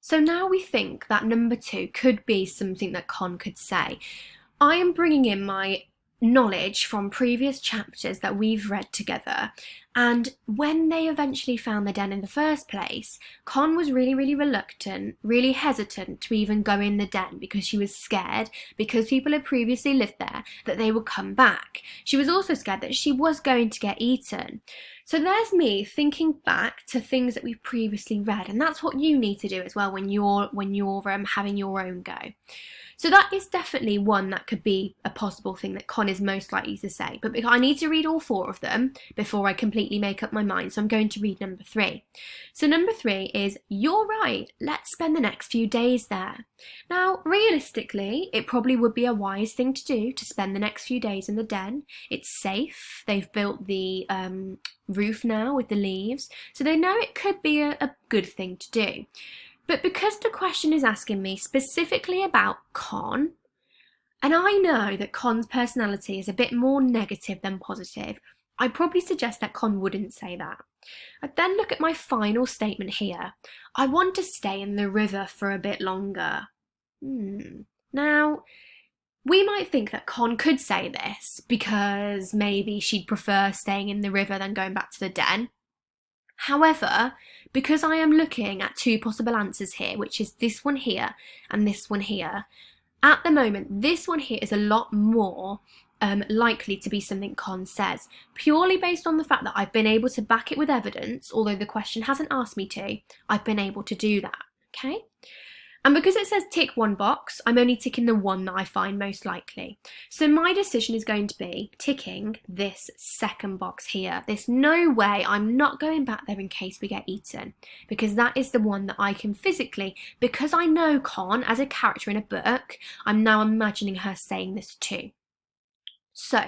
So now we think that number two could be something that Con could say. I am bringing in my knowledge from previous chapters that we've read together. And when they eventually found the den in the first place, Con was really, really reluctant, really hesitant to even go in the den because she was scared, because people had previously lived there, that they would come back. She was also scared that she was going to get eaten. So there's me thinking back to things that we've previously read, and that's what you need to do as well when you're having your own go. So that is definitely one that could be a possible thing that Con is most likely to say. But I need to read all four of them before I completely make up my mind. So I'm going to read number three. So number three is, you're right, let's spend the next few days there. Now, realistically, it probably would be a wise thing to do to spend the next few days in the den. It's safe. They've built the roof now with the leaves. So they know it could be a good thing to do. But because the question is asking me specifically about Con, and I know that Con's personality is a bit more negative than positive, I'd probably suggest that Con wouldn't say that. I'd then look at my final statement here. I want to stay in the river for a bit longer. Now, we might think that Con could say this because maybe she'd prefer staying in the river than going back to the den. However, because I am looking at two possible answers here, which is this one here and this one here, at the moment, this one here is a lot more likely to be something Con says, purely based on the fact that I've been able to back it with evidence, although the question hasn't asked me to, I've been able to do that, okay? And because it says tick one box, I'm only ticking the one that I find most likely. So my decision is going to be ticking this second box here. There's no way I'm not going back there in case we get eaten, because that is the one that I can physically, because I know Con as a character in a book, I'm now imagining her saying this too. So,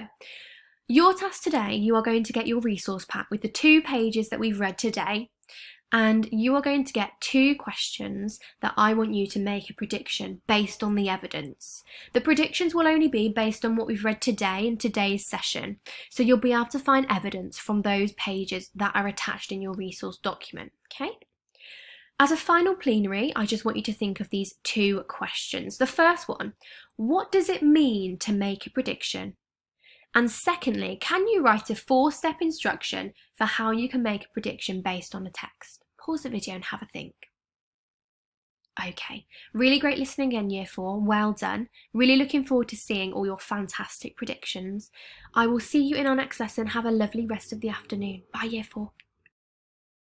your task today, you are going to get your resource pack with the 2 pages that we've read today. And you are going to get 2 questions that I want you to make a prediction based on the evidence. The predictions will only be based on what we've read today in today's session, so you'll be able to find evidence from those pages that are attached in your resource document, okay? As a final plenary, I just want you to think of these 2 questions. The first one, what does it mean to make a prediction? And secondly, can you write a 4-step instruction for how you can make a prediction based on a text? Pause the video and have a think. Okay, really great listening again, Year 4. Well done. Really looking forward to seeing all your fantastic predictions. I will see you in our next lesson. Have a lovely rest of the afternoon. Bye, Year 4.